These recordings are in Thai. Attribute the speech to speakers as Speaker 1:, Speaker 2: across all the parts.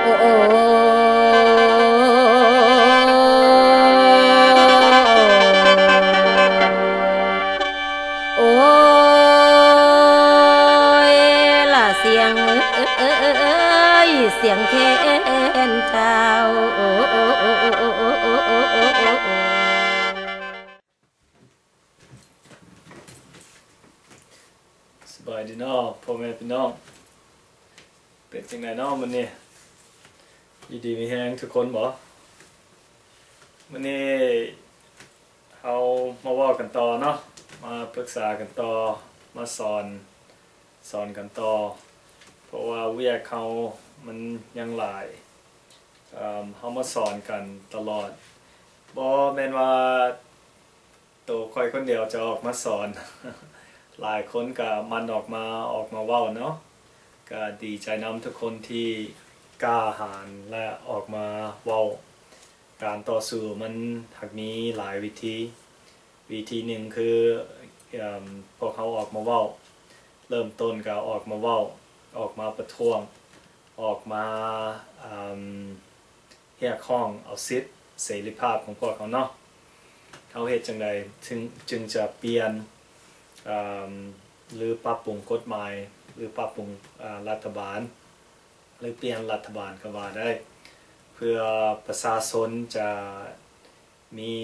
Speaker 1: โอ้ยล่ะเสียงเสียงแคนเจ้า
Speaker 2: สบายดีเนาะพ่อแม่พี่น้องเป็นจังไงเนาะมื้อนี้ยินดีมีแฮงทุกคนบ่มื้อนี้เอามาเว้ากันต่อเนาะมาปรึกษากันต่อมาสอนกันต่อเพราะว่าเวียกเขามันยังหลายเฮามาสอนกันตลอดบ่แม่นว่าตัวค่อยคนเดียวจะออกมาสอน หลายคนก็มันออกมาเว้าเนาะก็ดีใจนำทุกคนที่กล้าหาญและออกมาเว้าการต่อสู้มันหักมีหลายวิธีหนึ่งคือพวกเขาออกมาเว้าเริ่มต้นก็ออกมาเว้าออกมาประท้วงออกมาเรียกร้องเอาสิทธิเสรีภาพของพวกเขาเนาะเขาเฮ็ดจังไดจึงจะเปลี่ยนหรือปรับปรุงกฎหมายหรือปรับปรุงรัฐบาลหรือเปลี่ยนรัฐบาลก็ว่าได้เพื่อประชาชนจะมี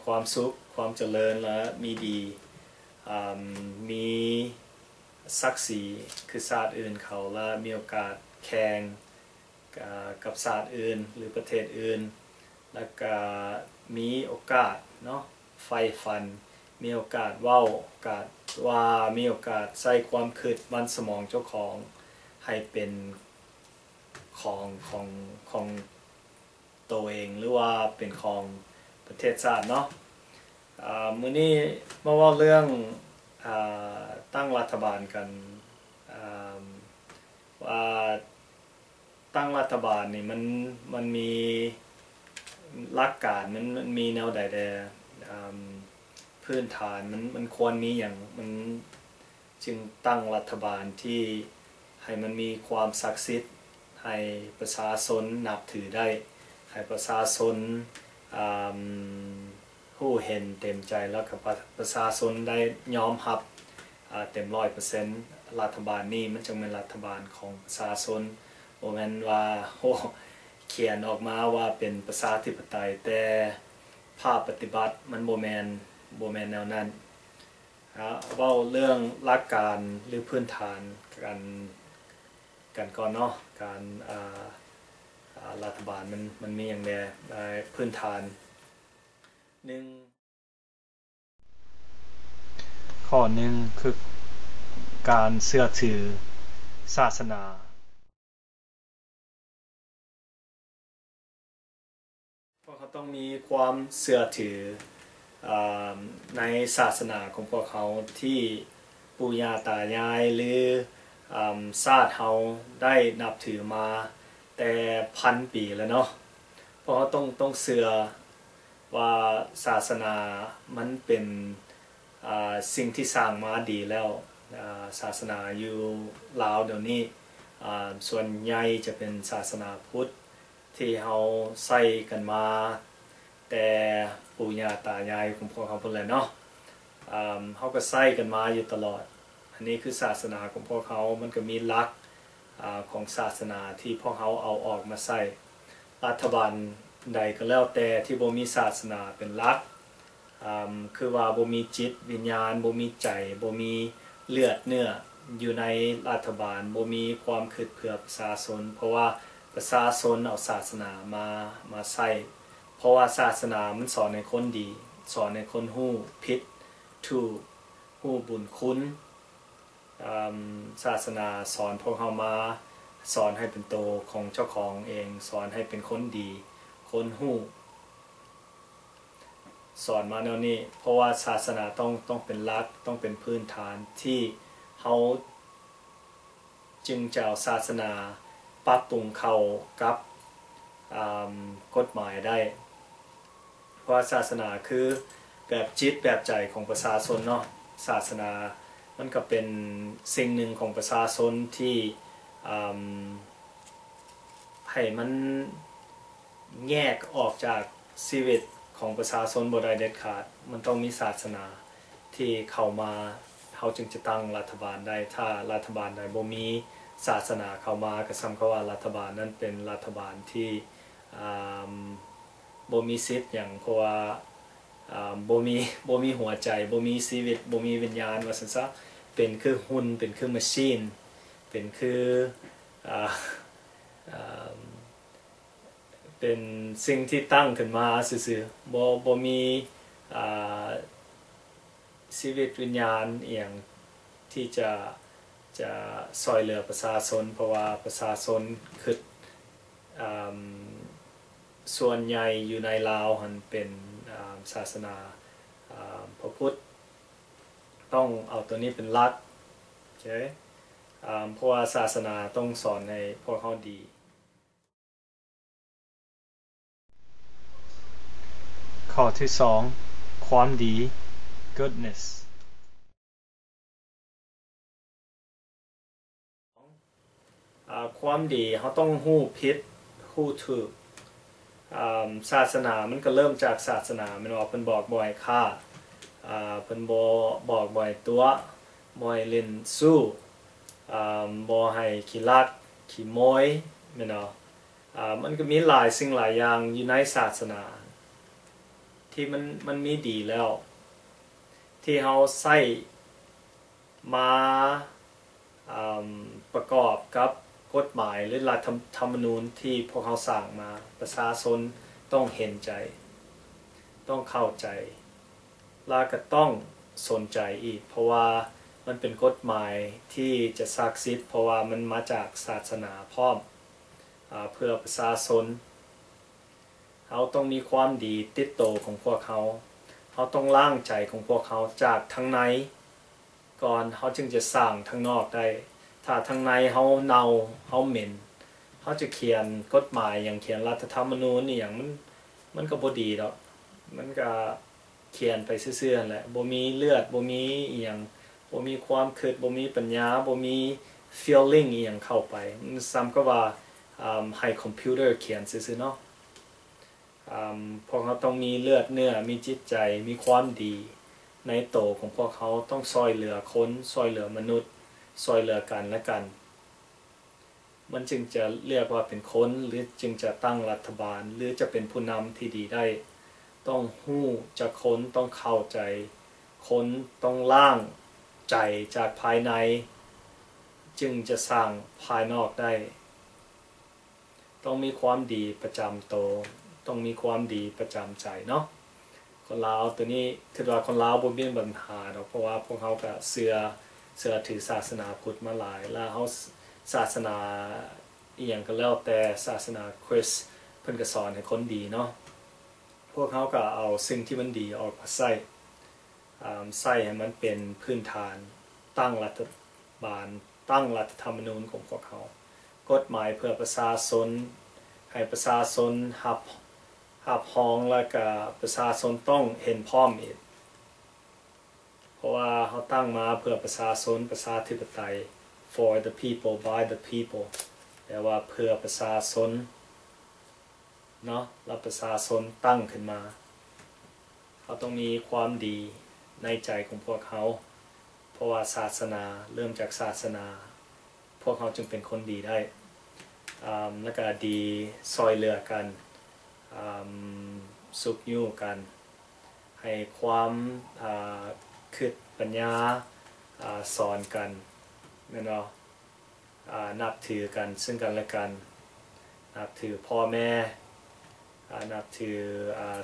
Speaker 2: ความสุขความเจริญและมีดีมีศักดิ์ศรีคือชาติอื่นเขาและมีโอกาสแข่งกับชาติอื่นหรือประเทศอื่นแล้วก็มีโอกาสเนาะใฝ่ฝันมีโอกาสเว้าโอกาสว่ามีโอกาสใส่ความคิดมันสมองเจ้าของให้เป็นของตัวเองหรือว่าเป็นของประเทศชาติเนาะมื้อนี้มาเว้าเรื่องตั้งรัฐบาลกันว่าตั้งรัฐบาลนี่มันมีหลักการมันมีแนวใดแต่พื้นฐานมันควรมีอย่างมันจึงตั้งรัฐบาลที่ให้มันมีความศักดิ์สิทธิ์ให้ประชาชนนับถือได้ให้ประชาชนผู้เห็นเต็มใจแล้วก็ประชาชนได้ยอมรับเต็ม 100% รัฐบาลนี้มันจึงเป็นรัฐบาลของประชาชนบ่แม่นว่าเขียนออกมาว่าเป็นประชาธิปไตยแต่ภาคปฏิบัติมันบ่แม่นแนวนั้นเว้าเรื่องหลักการหรือพื้นฐานกันก่อนเนาะการรัฐบาลมันมีอย่างแน่พื้นฐานข้อหนึ่งคือการเชื่อถือศาสนาพวกเขาต้องมีความเชื่อถือในศาสนาของพวกเขาที่ปู่ย่าตายายหรือชาติเฮาได้นับถือมาแต่พันปีแล้วเนาะเพราะเขาต้องเชื่อว่าศาสนามันเป็นสิ่งที่สร้างมาดีแล้วศาสนาอยู่ลาวเดี๋ยวนี้ส่วนใหญ่จะเป็นศาสนาพุทธที่เฮาใส่กันมาแต่ปู่ย่าตายายของพวกเขาพุ่นแหละเนาะเฮาก็ใส่กันมาอยู่ตลอดอันนี้คือศาสนาของพวกเขามันก็มีหลักของศาสนาที่พวกเขาเอาออกมาใส่รัฐบาลใดก็แล้วแต่ที่บ่มีศาสนาเป็นหลักคือว่าบ่มีจิตวิญญาณบ่มีใจบ่มีเลือดเนื้ออยู่ในรัฐบาลบ่มีความคิดเพื่อประชาชนเพราะว่าประชาชนเอาศาสนามาใส่เพราะว่าศาสนามันสอนให้คนดีสอนให้คนฮู้ผิดถูกฮู้บุญคุณศาสนาสอนพวกเรามาสอนให้เป็นโตของเจ้าของเองสอนให้เป็นคนดีคนฮู้สอนมาแนวนี้เพราะว่าศาสนาต้องเป็นหลักต้องเป็นพื้นฐานที่เฮาจึงจะเอาศาสนาปรับปรุงเข้ากับกฎหมายได้เพราะศาสนาคือแบบจิตแบบใจของประชาชนเนาะศาสนามันก็เป็นสิ่งหนึ่งของประชาชนที่ใ ให้มันแยกออกจากชีวิตของประชาชนบ่ได้เด็ดขาดมันต้องมีศาสนาที่เข้ามาเขาจึงจะตั้งรัฐบาลได้ถ้ารัฐบาลใดบ่มีศาสนาเข้ามาก็ซ้ำกับว่ารัฐบาลนั้นเป็นรัฐบาลที่บ่มีสิทธิ์หยังเพราะว่าบ่มีหัวใจบ่มีชีวิตบ่มีวิญญาณว่าซั่นซะเป็นคือหุ่นเป็นคือแมชชีนเป็นคือเป็นสิ่งที่ตั้งขึ้นมาซื่อๆบ่มีชีวิตวิญญาณอีหยังที่จะช่วยเหลือประชาชนเพราะว่าประชาชนคือส่วนใหญ่อยู่ในลาวหันเป็นศาสนาพระพุทธต้องเอาตัวนี้เป็นหลักใช่เพราะว่าศาสนาต้องสอนให้พวกเขาดีข้อที่2ความดี goodness ความดีเขาต้องฮู้ผิดฮู้ถูกศาสนามันก็เริ่มจากศาสนามันว่าเพิ่นบอกบ่ให้ฆ่าเพิ่นบอกบ่ให้ตัวบ่ให้เล่นสู้บ่ให้ขี้ลักขี้โมยแม่นบ่มันก็มีหลายสิ่งหลายอย่างอยู่ในศาสนาที่มันมีดีแล้วที่เฮาใช้มาประกอบกับกฎหมายหรือรัฐธรรมนูญที่พวกเขาสร้างมาประชาชนต้องเห็นใจต้องเข้าใจและก็ต้องสนใจอีกเพราะว่ามันเป็นกฎหมายที่จะศักดิ์สิทธิ์เพราะว่ามันมาจากศาสนาพร้อมเพื่อประชาชนเขาต้องมีความดีติดโตของพวกเขาต้องล้างใจของพวกเขาจากทั้งในก่อนเขาจึงจะสร้างทั้งนอกได้ถ้าทั้งในเขาเน่าเขาเหม็นเขาจะเขียนกฎหมายอย่างเขียนรัฐธรรมนูญนี่อย่างมันก็บ่ดีดอกมันก็เขียนไปซื่อๆแหละบ่มีเลือดบ่มีอีหยังบ่มีความคิดบ่มีปัญญาบ่มี feeling อีหยังเข้าไปมันซ้ำก็ว่าให้คอมพิวเตอร์เขียนซื่อๆเนาะพวกเขาต้องมีเลือดเนื้อมีจิตใจมีความดีในโตของพวกเขาต้องช่วยเหลือคนช่วยเหลือมนุษย์ช่วยเหลือกันและกันมันจึงจะเรียกว่าเป็นคนหรือจึงจะตั้งรัฐบาลหรือจะเป็นผู้นำที่ดีได้ต้องฮู้จักคนต้องเข้าใจคนต้องล้างใจจากภายในจึงจะสร้างภายนอกได้ต้องมีความดีประจำตัวต้องมีความดีประจำใจเนาะคนลาวตัวนี้คือว่าคนลาวบ่มีปัญหาดอกเพราะว่าพวกเขาก็เชื่อถือศาสนาพุทธมาหลายแล้วเขาศาสนาอีหยังก็แล้วแต่ศาสนาคริสต์เพิ่นก็สอนให้คนดีเนาะพวกเขาก็เอาสิ่งที่มันดีออกมาใส่ให้มันเป็นพื้นฐานตั้งรัฐบาลตั้งรัฐธรรมนูญของพวกเขากฎหมายเพื่อประชาชนให้ประชาชนหับห้องแล้วก็ประชาชนต้องเห็นพร้อมอีกเพราะว่าเขาตั้งมาเพื่อประชาชนประชาธิปไตย for the people by the people แปลว่าเพื่อประชาชนเนาะแล้วประชาชนตั้งขึ้นมาเขาต้องมีความดีในใจของพวกเขาเพราะว่าศาสนาเริ่มจากศาสนาพวกเขาจึงเป็นคนดีได้แล้วก็ดีซอยเหลือกันสุขอยู่กันให้ความคิดปัญญาสอนกันแม่นบ่นับถือกันซึ่งกันและกันนับถือพ่อแม่นับถือ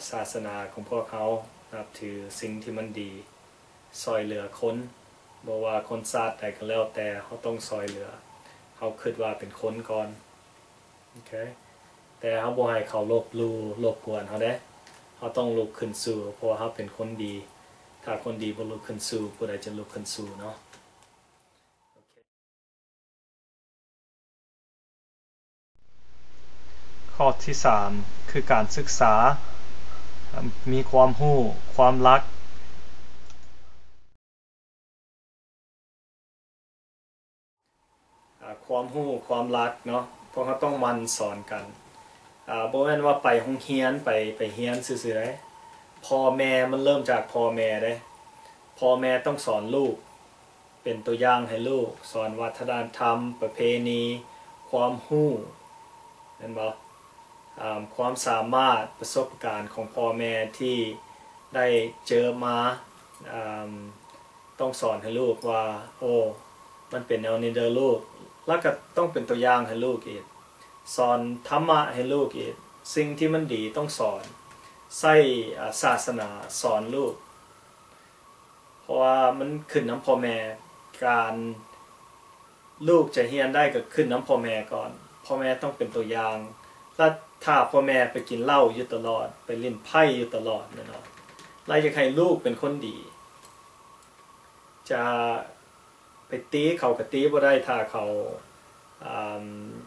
Speaker 2: ศาสนาของพวกเขานับถือสิ่งที่มันดีซอยเหลือคนบ่ว่าคนชาติใดก็แล้วแต่เขาต้องซอยเหลือเขาคิดว่าเป็นคนก่อนโอเคแต่เขาบ่ให้เขาลบกวนเขาเด้เขาต้องลุกขึ้นสู้เพราะว่าเขาเป็นคนดีถ้าคนดีบ่ลุกขึ้นสู้ผู้ใดจะลุกขึ้นสู้เนาะข้อที่3คือการศึกษามีความรู้ความรักความรู้ความรักเนาะ พวกเขาต้องมันสอนกันบ่แม่นว่าไปโรงเรียนไปเรียนซื่อๆได้พ่อแม่มันเริ่มจากพ่อแม่ได้พ่อแม่ต้องสอนลูกเป็นตัวอย่างให้ลูกสอนวัฒนธรรมประเพณีความรู้เห็นบ่ความสามารถประสบการณ์ของพ่อแม่ที่ได้เจอมาต้องสอนให้ลูกว่าโอ้มันเป็นแนวนี้เด้อลูกแล้วก็ต้องเป็นตัวอย่างให้ลูกอีกสอนธรรมะให้ลูกอีกสิ่งที่มันดีต้องสอนใส่ศาสนาสอนลูกเพราะว่ามันขึ้นน้ำพ่อแม่การลูกจะเรียนได้ก็ขึ้นน้ำพ่อแม่ก่อนพ่อแม่ต้องเป็นตัวอย่างแล้วถ้าพ่อแม่ไปกินเหล้าอยู่ตลอดไปเล่นไพ่อยู่ตลอดนั่นเนาะแล้วจะให้ลูกเป็นคนดีจะไปตีเขาก็ตีบ่ได้ถ้าเขา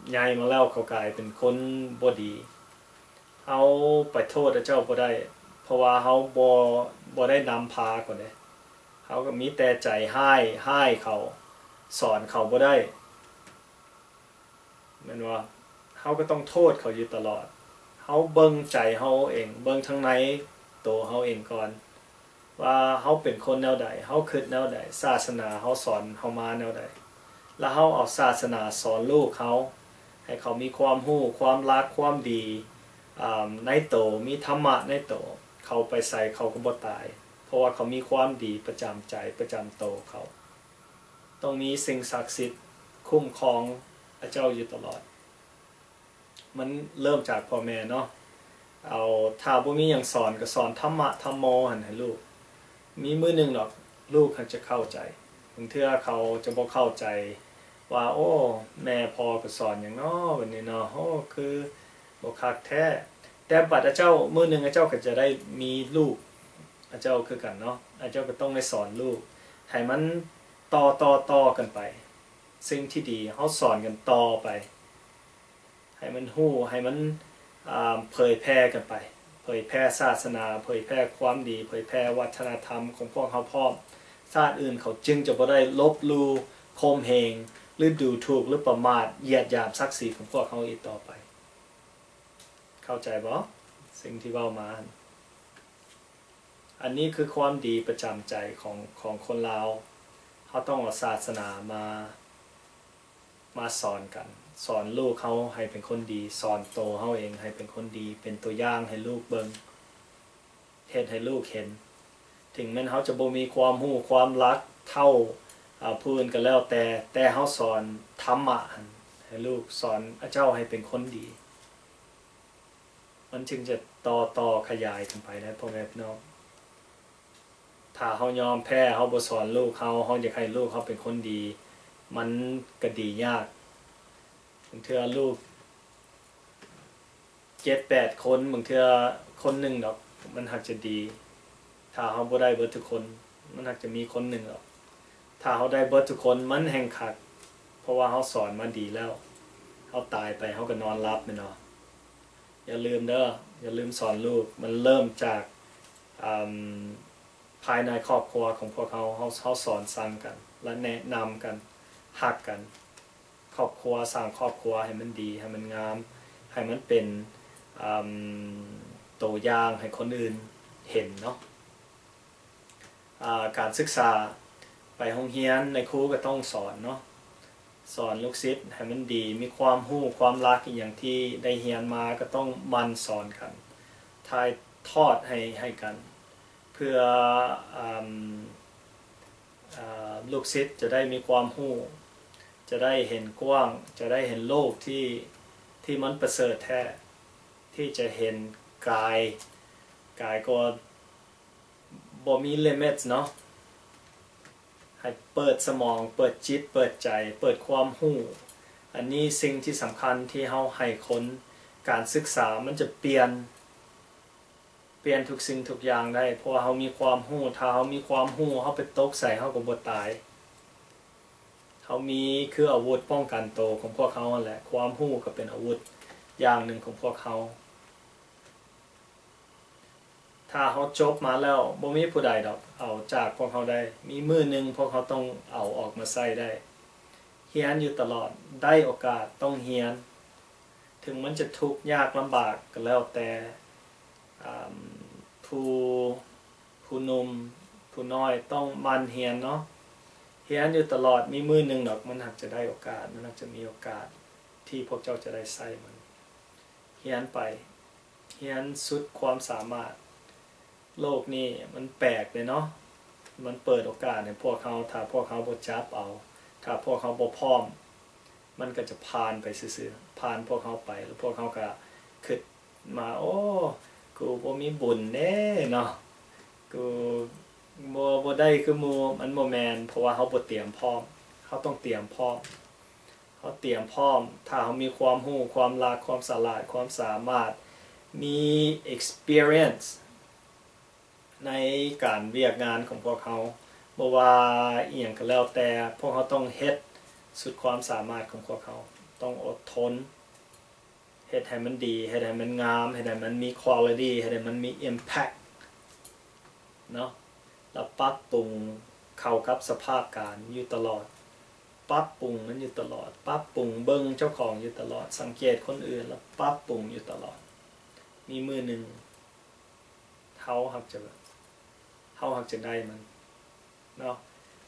Speaker 2: ใหญ่มาแล้วเขากลายเป็นคนบ่ดีเอาไปโทษเจ้าบ่ได้เพราะว่าเฮาบ่ได้นำพาก่อนเด้เขาก็มีแต่ใจให้เขาสอนเขาบ่ได้แม่นว่าเฮาก็ต้องโทษเขาอยู่ตลอดเฮาเบิ่งใจเฮาเองเบิ่งทางในตัวเฮาเองก่อนว่าเฮาเป็นคนแนวใดเฮาคิดแนวใดศาสนาเฮาสอนเฮามาแนวใดแล้วเฮาเอาศาสนาสอนลูกเขาให้เขามีความรู้ความรักความดีในตัวมีธรรมะในตัวเขาไปใส่เขาก็บ่ตายเพราะว่าเขามีความดีประจำใจประจำตัวเขาต้องมีสิ่งศักดิ์สิทธิ์คุ้มครองพระเจ้าอยู่ตลอดมันเริ่มจากพ่อแม่เนาะเอาถ้าบ่มีหยังสอนก็สอนธรรมะธรรมโมให้ลูกมีมื้อนึงดอกลูกเขาจะเข้าใจบางเทื่อเขาจะบ่เข้าใจว่าโอ้แม่พ่อก็สอนหยังเนาะบัดนี้เนาะโอ้คือบ่คักแท้แต่บัดเจ้ามื้อนึงเจ้าก็จะได้มีลูกเจ้าคือกันเนาะเจ้าก็ต้องได้สอนลูกให้มันต่อกันไปสิ่งที่ดีเฮาสอนกันต่อไปให้มันฮู้ให้มันเผยแพร่กันไปเผยแพร่ศาสนาเผยแพร่ความดีเผยแพร่วัฒนธรรมของพวกเขาพร้อมชาติอื่นเขาจึงจะบ่ได้ลบลู่ข่มเหงหรือดูถูกหรือประมาทเหยียดหยามศักดิ์ศรีของพวกเขาอีกต่อไปเข้าใจบ่สิ่งที่เว้ามาอันนี้คือความดีประจำใจของคนลาวเขาต้องเอาศาสนามาสอนกันสอนลูกเขาให้เป็นคนดีสอนโตเขาเองให้เป็นคนดีเป็นตัวอย่างให้ลูกเบิ่งเฮ็ดให้ลูกเห็นถึงแม้เขาจะบ่มีความรู้ความรักเท่าผู้อื่นก็แล้วแต่เขาสอนธรรมะให้ลูกสอนเจ้าให้เป็นคนดีมันจึงจะต่อขยายกันไปได้พ่อแม่พี่น้องถ้าเขายอมแพ้เขาบ่สอนลูกเขาอยากให้ลูกเขาเป็นคนดีมันก็ดียากบางเทื่อลูก 7-8 คนบางเทื่อคนหนึ่งดอกมันหักจะดีถ้าเขาบ่ได้เบิดทุกคนมันหักจะมีคนหนึ่งดอกถ้าเขาได้เบิดทุกคนมันแห่งคักเพราะว่าเขาสอนมาดีแล้วเขาตายไปเขาก็นอนรับแม่นเนาะอย่าลืมเด้ออย่าลืมสอนลูกมันเริ่มจากภายในครอบครัวของพวกเขาสอนสั่งกันและแนะนำกันฮักกันครอบครัวสร้างครอบครัวให้มันดีให้มันงามให้มันเป็นตัวอย่างให้คนอื่นเห็นเนาะการศึกษาไปโรงเรียนในครูก็ต้องสอนเนาะสอนลูกศิษย์ให้มันดีมีความรู้ความรักอย่างที่ได้เรียนมาก็ต้องมันสอนกันถ่ายทอดให้กันเพื่อลูกศิษย์จะได้มีความรู้จะได้เห็นกว้างจะได้เห็นโลกที่มันประเสริฐแท้ที่จะเห็นกายก็บ่มีลิมิตเนาะให้เปิดสมองเปิดจิตเปิดใจเปิดความรู้อันนี้สิ่งที่สำคัญที่เฮาให้คนการศึกษามันจะเปลี่ยนทุกสิ่งทุกอย่างได้เพราะว่าเฮามีความรู้ถ้าเฮามีความรู้เฮาไปตกใส่เฮาก็บ่ตายเขามีคืออาวุธป้องกันตัวของพวกเขาแหละความรู้ก็เป็นอาวุธอย่างหนึ่งของพวกเขาถ้าเขาจบมาแล้วบ่มีผู้ใดดอกเอาจากพวกเขาได้มีมือหนึ่งพวกเขาต้องเอาออกมาใส่ได้เรียนอยู่ตลอดได้โอกาสต้องเรียน ถึงมันจะทุกข์ยากลำบากก็แล้วแต่ผู้หนุ่มผู้น้อยต้องมันเรียนเนาะเรียนอยู่ตลอดมีมือหนึ่งดอกมันหักจะได้โอกาสมันหักจะมีโอกาสที่พวกเจ้าจะได้ใส่มันเรียนไปเรียนสุดความสามารถโลกนี้มันแปลกเลยเนาะมันเปิดโอกาสให้พวกเขาถ้าพวกเขาบ่จับเอาถ้าพวกเขาบ่พร้อมมันก็จะผ่านไปซื่อๆผ่านพวกเขาไปแล้วพวกเขาก็คิดมาโอ้กูบ่มีบุญแน่เนาะกูบ่ได้คือหมู่มันบ่แม่นเพราะว่าเขาบ่เตรียมพร้อมเขาต้องเตรียมพร้อมเขาเตรียมพร้อมถ้าเขามีความรู้ความรักความฉลาดความสามารถมี experience ในการเวียกงานของพวกเขาบ่ว่าอีหยังก็แล้วแต่พวกเขาต้องเฮ็ดสุดความสามารถของพวกเขาต้องอดทนเฮ็ดให้มันดีเฮ็ดให้มันงามเฮ็ดให้มันมี quality เฮ็ดให้มันมี impact เนาะแล้วปรับปรุงเข้ากับสภาพการอยู่ตลอดปรับปรุงมันอยู่ตลอดปรับปรุงเบิ่งเจ้าของอยู่ตลอดสังเกตคนอื่นแล้วปรับปรุงอยู่ตลอดมีมือหนึ่งเขาหักจะได้มันเนาะ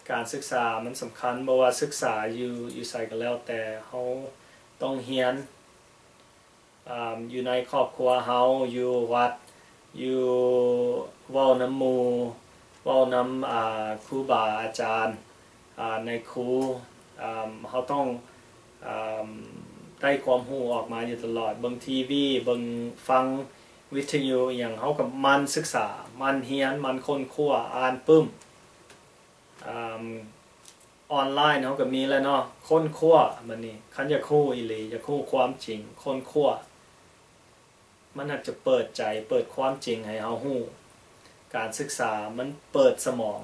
Speaker 2: การศึกษามันสำคัญบ่ว่าศึกษาอยู่ไสก็แล้วแต่เขาต้องเรียนอยู่ในครอบครัวเฮาอยู่วัดอยู่เว้านำหมู่เว้านำครูบาอาจารย์ในครูเฮาต้องได้ความรู้ออกมาอยู่ตลอดเบิ่งทีวีเบิ่งฟังวิทยุอย่างเฮากับมันศึกษามันเรียนมันค้นคว้าอ่านปึ้มออนไลน์เฮาก็มีแล้วเนาะค้นคว้ามันนี่คันอยากรู้อีหลีอยากรู้ความจริงค้นคว้ามันอาจจะเปิดใจเปิดความจริงให้เฮารู้การศึกษามันเปิดสมอง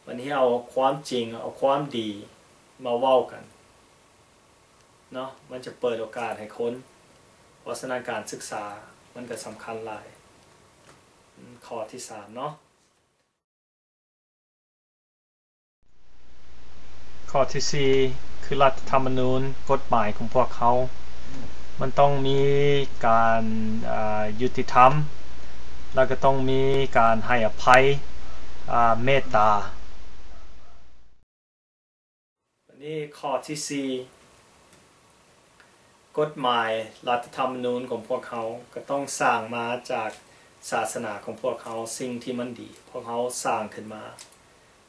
Speaker 2: มันให้เอาความจริงเอาความดีมาเว้ากันเนาะมันจะเปิดโอกาสให้คนเพราะฉะนั้นการศึกษามันก็สำคัญหลายข้อที่3เนาะข้อที่4คือรัฐธรรมนูญกฎหมายของพวกเขามันต้องมีการยุติธรรมแล้วก็ต้องมีการให้อภัยเมตตาอันนี้ข้อที่4กฎหมายรัฐธรรมนูญของพวกเขาก็ต้องสร้างมาจากศาสนาของพวกเขาสิ่งที่มันดีพวกเขาสร้างขึ้นมา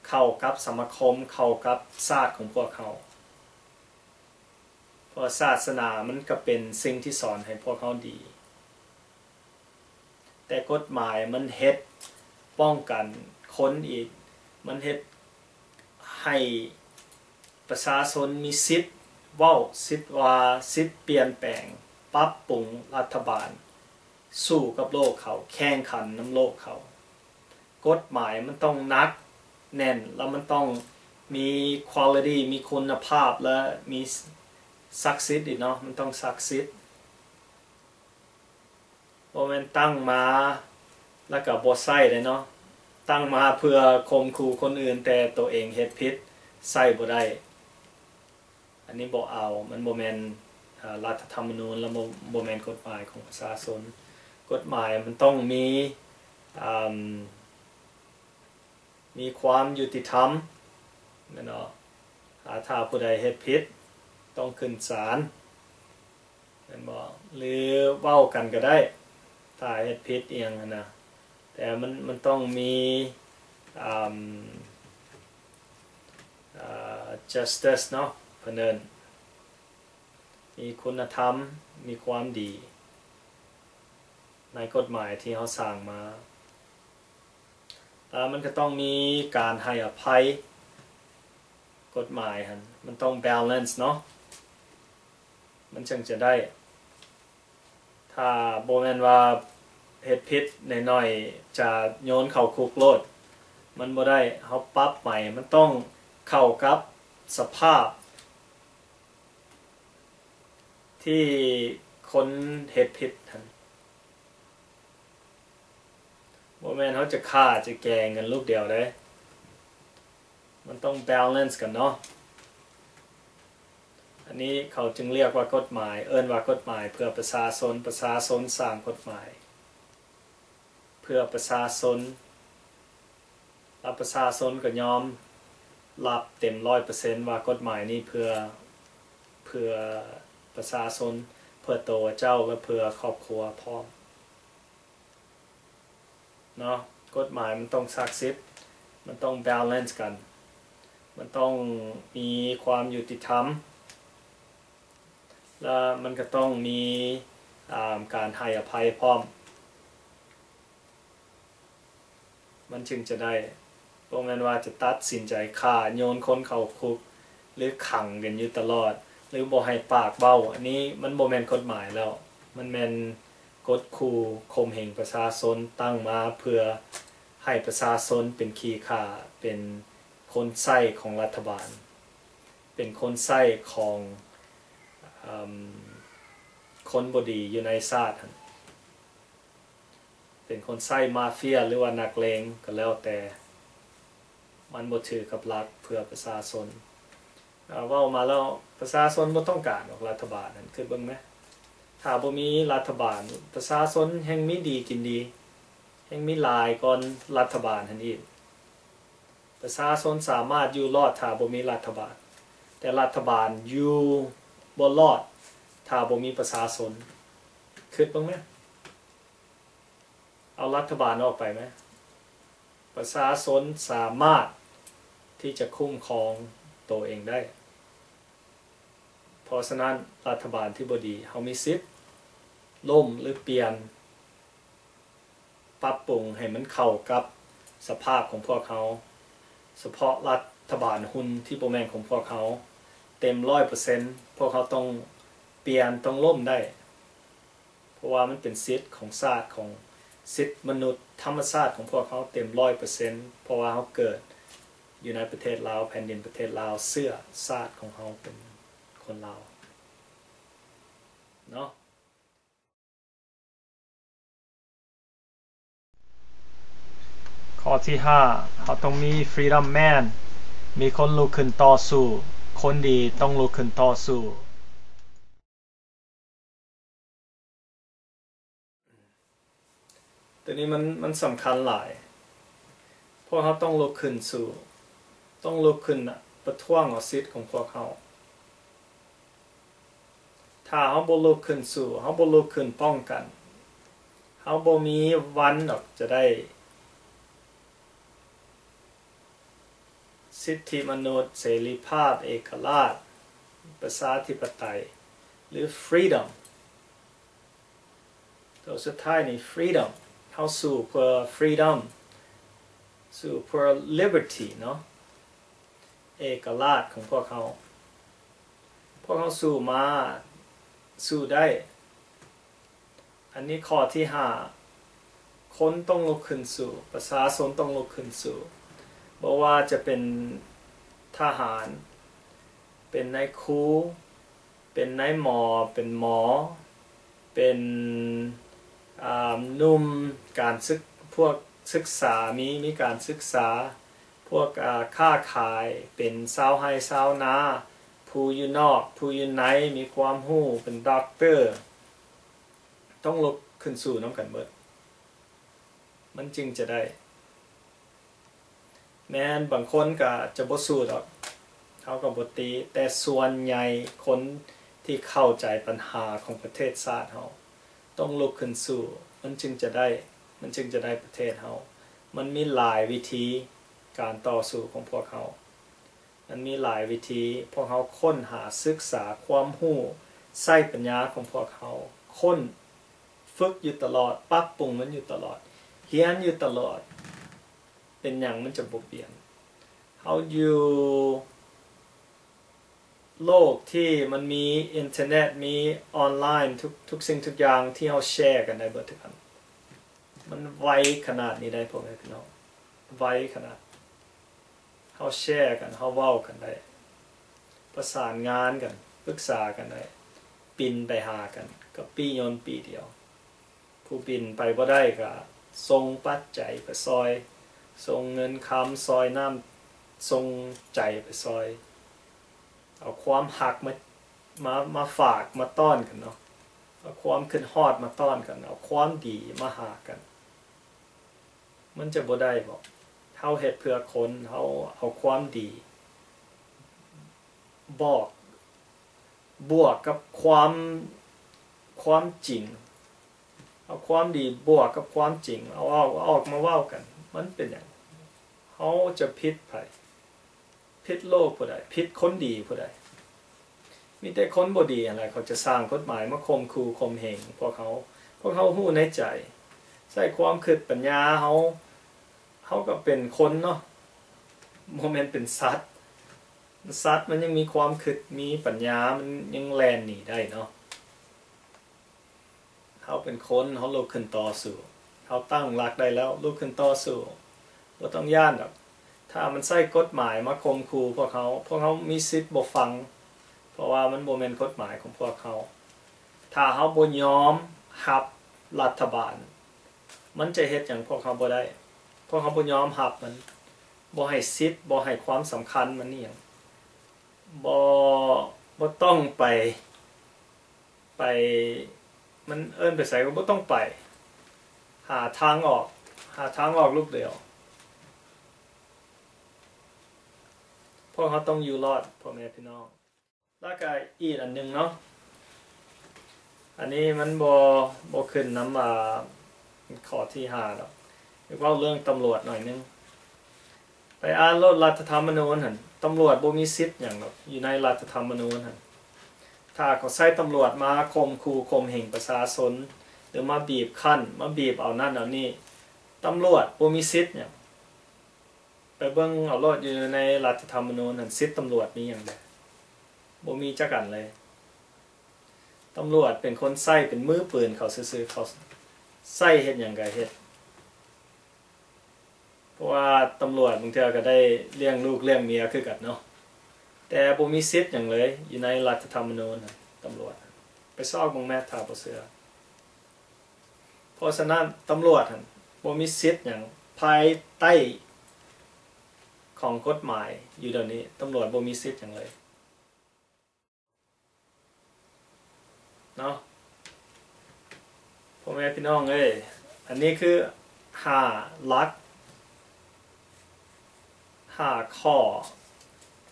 Speaker 2: เข้ากับสมาคมเข้ากับศาสตร์ของพวกเขาเพราะศาสนามันก็เป็นสิ่งที่สอนให้พวกเขาดีแต่กฎหมายมันเฮ็ดป้องกันคนอีกมันเฮ็ดให้ประชาชนมีสิทธิ์เว้าสิทธิ์ว่าสิทธิ์เปลี่ยนแปลงปรับปรุงรัฐบาลสู้กับโลกเขาแข่งขันน้ำโลกเขากฎหมายมันต้องหนักแน่นแล้วมันต้องมี quality มีคุณภาพและมีศักดิ์สิทธิ์อีกเนาะมันต้องศักดิ์สิทธิ์บ่แม่นตั้งมาแล้วก็บ่ใช้ได้เนาะตั้งมาเพื่อข่มขู่คนอื่นแต่ตัวเองเฮ็ดผิดใช้บ่ได้อันนี้บ่เอามันบ่แม่นรัฐธรรมนูญและบ่แม่นกฎหมายของประชาชนกฎหมายมันต้องมีความยุติธรรมเนาะถ้าผู้ใดเฮ็ดผิดต้องขึ้นศาลแม่นบ่หรือเว้ากันก็ได้ถ้าเฮ็ดผิดอีหยังนะแต่มันต้องมีjustice เนาะเพิ่นเอิ้นมีคุณธรรมมีความดีในกฎหมายที่เขาสร้างมามันก็ต้องมีการให้อภัยกฎหมายมันต้อง balance เนาะมันจึงจะได้ถ้าบ่แม่นว่าเฮ็ดผิดน้อยๆจะโยนเข้าคุกโลดมันบ่ได้เฮาปรับใหม่มันต้องเข้ากับสภาพที่คนเฮ็ดผิดบ่แม่นเฮาจะฆ่าจะแกล้งกันลูกเดียวได้มันต้อง balance กันเนาะ อันนี้เขาจึงเรียกว่ากฎหมายเอิ้นว่ากฎหมายเพื่อประชาชนสร้างกฎหมายเพื่อประชาชนแล้วประชาชนก็ยอมรับเต็ม 100% ว่ากฎหมายนี้เพื่อประชาชนเพื่อตัวเจ้าและเพื่อครอบครัวพร้อมเนาะกฎหมายมันต้องศักดิ์สิทธิ์มันต้องบาลานซ์กันมันต้องมีความยุติธรรมและมันก็ต้องมีการให้อภัยพร้อมมันจึงจะได้บ่แม่นว่าจะตัดสินใจฆ่าโยนคนเข้าคุกหรือขังกันอยู่ตลอดหรือบ่ให้ปากเบ้าอันนี้มันบ่แม่นกฎหมายแล้วมันแม่นกฎขู่ข่มเหงประชาชนตั้งมาเพื่อให้ประชาชนเป็นขี้ข่าเป็นคนใช้ของรัฐบาลเป็นคนใช้ของคนบ่ดีอยู่ในชาติเป็นคนใช้มาเฟียหรือว่านักเลงก็แล้วแต่มันบ่ถือกับหลักเพื่อประชาชนเว้ามาแล้วประชาชนบ่ต้องการรัฐบาลนั่นคือเบิ่งแมั้ยถ้าบ่มีรัฐบาลประชาชนแห่งมีดีกินดีแห่งมีหลายก่อนรัฐบาลหั่นอีกประชาชนสามารถอยู่รอดถ้าบ่มีรัฐบาลแต่รัฐบาลอยู่บ่รอดถ้าบ่มีประชาชนคิดเบิ่งแมั้ยเอารัฐบาลออกไปมั้ยประชาชนสามารถที่จะคุ้มครองตัวเองได้เพราะฉะนั้นรัฐบาลที่บ่ดีเฮามีสิทธิ์ล้มหรือเปลี่ยนปรับปรุงให้มันเข้ากับสภาพของพวกเขาเฉพาะรัฐบาลหุ้นที่บ่แม่นของพวกเขาเต็ม 100% พวกเขาต้องเปลี่ยนต้องล้มได้เพราะว่ามันเป็นสิทธิ์ของชาติของสิทธิมนุษย์ธรรมชาติของพวกเขาเต็ม 100% เพราะว่าเขาเกิดอยู่ในประเทศลาวแผ่นดินประเทศลาวเสื้อชาติของเขาเป็นคนลาวเนาะข้อที่5เขาต้องมี freedom man มีคนลุกขึ้นต่อสู้คนดีต้องลุกขึ้นต่อสู้ตัวนี้มันสำคัญหลายเพราะเขาต้องลุกขึ้นสู้ต้องลุกขึ้นประท้วงเอาสิทธิ์ของพวกเขาถ้าเขาบ่ลุกขึ้นสู้เขาบ่ลุกขึ้นป้องกันเขาบ่มีวันดอกจะได้สิทธิมนุษย์เสรีภาพเอกราชประชาธิปไตยหรือ freedom ตัวสุดท้ายนี่ freedom เขาสู้เพื่อ freedom สู้เพื่อ liberty เนาะเอกราชของพวกเขาสู้มาสู้ได้อันนี้ข้อที่5คนต้องลุกขึ้นสู้ประชาชนต้องลุกขึ้นสู้บ่ว่าจะเป็นทหารเป็นนายครูเป็นนายหมอเป็นหมอเป็นหนุ่มการพวกศึกษามีการศึกษาพวกค้าขายเป็นชาวไร่ชาวนาผู้อยู่นอกผู้อยู่ในมีความรู้เป็นด็อกเตอร์ต้องลุกขึ้นสู้นำกันเบิดมันจึงจะได้แม้นบางคนก็จะบ่สู้ดอกเขาก็บ่ตีแต่ส่วนใหญ่คนที่เข้าใจปัญหาของประเทศชาติเฮาต้องลุกขึ้นสู้มันจึงจะได้ประเทศเฮามันมีหลายวิธีการต่อสู้ของพวกเขามันมีหลายวิธีพวกเขาค้นหาศึกษาความรู้ใช้ปัญญาของพวกเขาค้นฝึกอยู่ตลอดปรับปรุงมันอยู่ตลอดเรียนอยู่ตลอดเป็นหยังมันจะบ่เปลี่ยนเฮาอยู่โลกที่มันมีอินเทอร์เน็ตมีออนไลน์ทุกสิ่งทุกอย่างที่เฮาแชร์กันได้เบิดทุกอันมันไวขนาดนี้ได้พวกพี่น้องไวขนาดเฮาแชร์กันเฮาเว้ากันได้ประสานงานกันปรึกษากันได้ปินไปหากันก็ปียนปีเดียวผู้ปินไปบ่ได้ก็ส่งปัจจัยไปซอยส่งเงินคำซอยน้ำส่งใจไปซอยเอาความหักมา มาฝากมาต้อนกันเนาะเอาความขึ้นฮอดมาต้อนกันเอาความดีมาหากันมันจะบ่ได้บ่เฮาเฮ็ดเพื่อคนเฮาเอาความดีบวกกับความจริงเอาความดีบวกกับความจริงเอาออกมาเว้ากันมันเป็นหยังเฮาจะผิดไผผิดโลกผู้ใดผิดคนดีผู้ใดมีแต่คนบ่ดีอะไรเขาจะสร้างกฎหมายมาข่มขู่ข่มเหงพวกเขาฮู้ในใจใส่ความคิดปัญญาเฮาก็เป็นคนเนาะบ่แม่นเป็นสัตว์มันยังมีความคิดมีปัญญามันยังแล่นหนีได้เนาะเฮาเป็นคนเฮาลุกขึ้นต่อสู้เฮาตั้งหลักได้แล้วลุกขึ้นต่อสู้บ่ต้องย้านดอกถ้ามันใส่กฎหมายมาข่มขู่พวกเขามีสิทธิ์บ่ฟังเพราะว่ามันบ่แม่นกฎหมายของพวกเขาถ้าเฮาบ่ยอมรับรัฐบาลมันจะเฮ็ดหยังพวกเขาบ่ได้พวกเขาบ่ยอมรับมันบ่ให้สิทธิ์บ่ให้ความสำคัญมันนี่หยังบ่ต้องไปมันเอิ้นไปไสก็บ่ต้องไปหาทางออกลูกเดียวพวกเขาต้องอยู่รอดพ่อแม่พี่น้องแล้วก็อีกอันนึงเนาะอันนี้มันบ่ขึ้นนำข้อที่5ดอกเรียกว่าเรื่องตำรวจหน่อยนึงไปอ่านรัฐธรรมนูญหั่นตำรวจบ่มีสิทธิ์หยังดอกอยู่ในรัฐธรรมนูญหั่นถ้าเขาใช้ตำรวจมาข่มขู่ข่มเหงประชาชนหรือมาบีบคั้นมาบีบเอานั่นเอานี่ตำรวจบ่มีสิทธิ์หยังไปเบิ่งเอารถอยู่ในรัฐธรรมนูญหั่นสิทธิ์ตำรวจมีหยังได้บ่มีจักอันเลยตำรวจเป็นคนใช้เป็นมือปืนเขาซื่อๆเขาใช้เฮ็ดหยังก็เฮ็ดเพราะว่าตำรวจบางเทื่อก็ได้เลี้ยงลูกเลี้ยงเมียคือกันเนาะแต่บ่มีสิทธิ์หยังเลยอยู่ในรัฐธรรมนูญตำรวจไปซอกเบิ่งแม่ถ้าบ่เชื่อเพราะฉะนั้นตำรวจบ่มีสิทธิ์หยังภายใต้ของกฎหมายอยู่เดี๋ยวนี้ตำรวจบ่มีสิทธิ์หยังเลยเนาะพ่อแม่พี่น้องเอ้ยอันนี้คือ5หลัก5ข้อ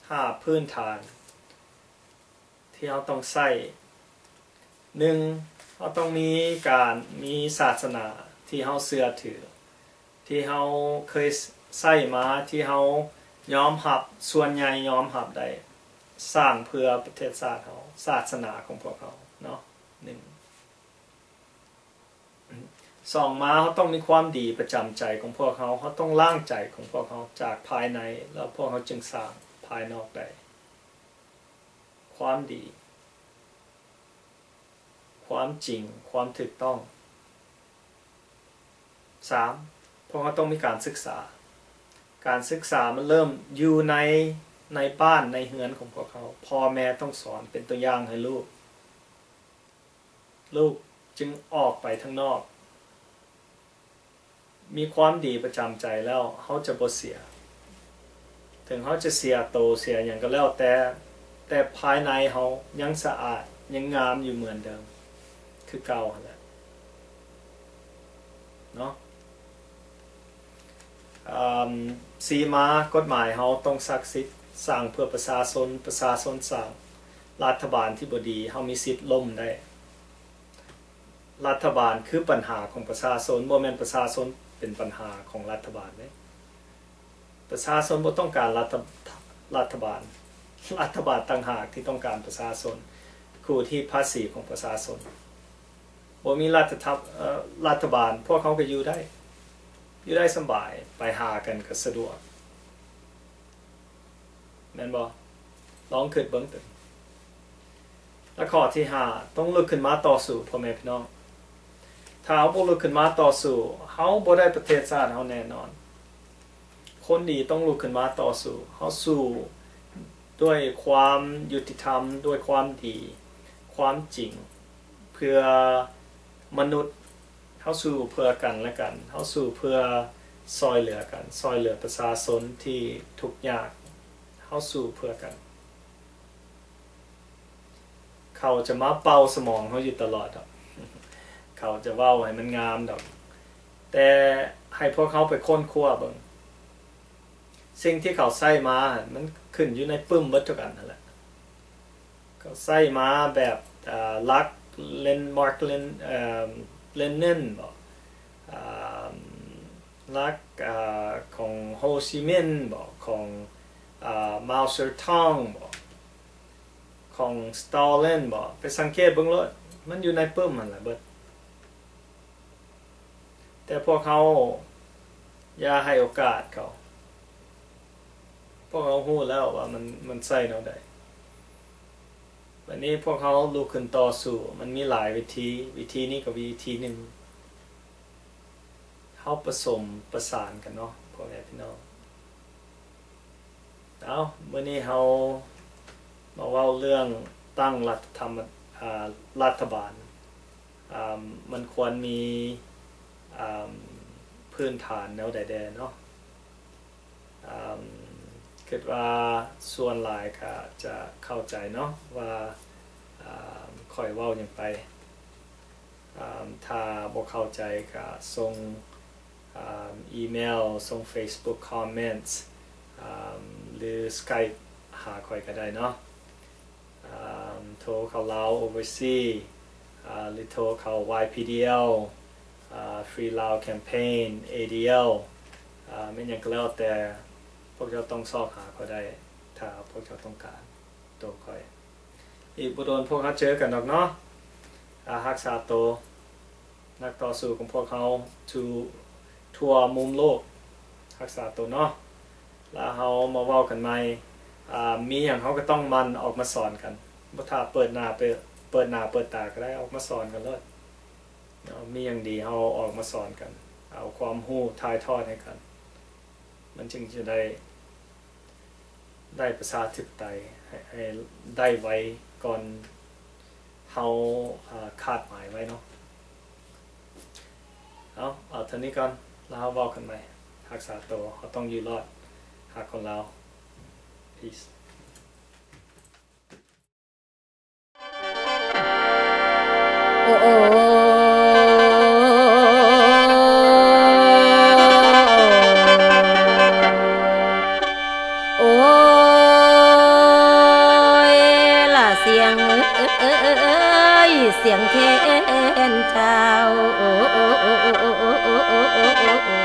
Speaker 2: 5พื้นฐานที่เราต้องใช้1เราต้องมีศาสนาที่เราเชื่อถือที่เราเคยใช้มาที่เรายอมรับส่วนใหญ่ยอมรับได้สร้างเพื่อประเทศชาติเราศาสนาของพวกเขาเนาะ2มาเขาต้องมีความดีประจำใจของพวกเขาต้องล้างใจของพวกเขาจากภายในแล้วพวกเขาจึงสร้างภายนอกได้ความดีความจริงความถูกต้อง3พวกเขาต้องมีการศึกษามันเริ่มอยู่ในบ้านในเฮือนของพวกเขาพ่อแม่ต้องสอนเป็นตัวอย่างให้ลูกจึงออกไปข้างนอกมีความดีประจำใจแล้วเขาจะบ่เสียถึงเขาจะเสียโตเสียอย่างก็แล้วแต่ภายในเขายังสะอาดยังงามอยู่เหมือนเดิมคือเก่าแหละเนาะ4มากฎหมายเขาต้องศักดิ์สิทธิ์สร้างเพื่อประชาชนสร้างรัฐบาลที่บ่ดีเขามีสิทธิ์ล้มได้รัฐบาลคือปัญหาของประชาชนบ่แม่นประชาชนเป็นปัญหาของรัฐบาลเด้ประชาชนบ่ต้องการรัฐบาลต่างหากที่ต้องการประชาชนคู่ที่ภาษีของประชาชนบ่มีรัฐบาลพวกเขาก็อยู่ได้สบายไปหากันก็สะดวกแม่นบ่ลองคิดเบิ่งตึงและข้อที่5ต้องลุกขึ้นมาต่อสู้พ่อแม่พี่น้องถ้าเฮาบ่ลุกขึ้นมาต่อสู้เฮาบ่ได้ประเทศชาติเฮาแน่นอนคนดีต้องลุกขึ้นมาต่อสู้เฮาสู้ด้วยความยุติธรรมด้วยความดีความจริงเพื่อมนุษย์เฮาสู้เพื่อกันและกันเฮาสู้เพื่อซอยเหลือกันซอยเหลือประชาชนที่ทุกข์ยากเฮาสู้เพื่อกัน เขาจะมาเป่าสมองเขาอยู่ตลอดดอกเขาจะเว้าให้มันงามดอกแต่ให้พวกเขาไปค้นคว้าเบิ่งสิ่งที่เขาใส่มามันขึ้นอยู่ในปึ้มเบิดทุกอันนั่นแหละเขาใส่มาแบบลักเลนมาร์กเลนเนนบ่ลักของโฮชิมินห์บ่ของมาโซทองบ่ของสตอลินบ่ไปสังเกตเบิ่งโลดมันอยู่ในปึ้มนั่นแหละเบิดแต่พวกเขาอย่าให้โอกาสเขาพวกเขารู้แล้วว่ามันใส่แนวใดวันนี้พวกเขาลุกขึ้นต่อสู้มันมีหลายวิธีนี้ก็วิธีหนึ่งเขาผสมประสานกันเนาะพ่อแม่พี่น้องเอาวันนี้เขามาเว้าเรื่องตั้งรัฐบาลมันควรมีพื้นฐานแนวใดๆเนาะคิดว่าส่วนหลายก็จะเข้าใจเนาะว่าค่อยเว้าหยังไปถ้าบ่เข้าใจก็ส่งอีเมลส่ง Facebook comments หรือ Skype หาค่อยก็ได้เนาะโทรเข้าลาว overseas หรือโทรเข้า YPDL Free Lao Campaign ADL ไม่อย่างก็แล้วแต่พวกเจ้าต้องซอกหาเขาได้ถ้าพวกเจ้าต้องการตัวค่อยอีกบุโดนพวกเขาเจอกันดอกเนาะรักษาตัวนักต่อสู้ของพวกเขาทั่วมุมโลกรักษาตัวเนาะแล้วเขามาเว้ากันใหม่มีอย่างเขาก็ต้องมันออกมาสอนกันบ่ถ้าเปิดหน้าเปิดตาก็ได้ออกมาสอนกันเลยมีอย่างดีเขาออกมาสอนกันเอาความรู้ถ่ายทอดให้กันมันจึงจะได้ประชาธิปไตยให้ได้ไว้ก่อนเขาคาดหมายไว้เนาะเอาเท่านี้ก่อนแล้วเราบอกกันใหม่รักษาตัวเขาต้องอยู่รอดหากคนเรา peace
Speaker 1: โอ้โอ้โอ้ยล่ะเสียงเสียงแค้นเจ้าโอ้โอ้โอ้โอ้โอ้โอ้โอ้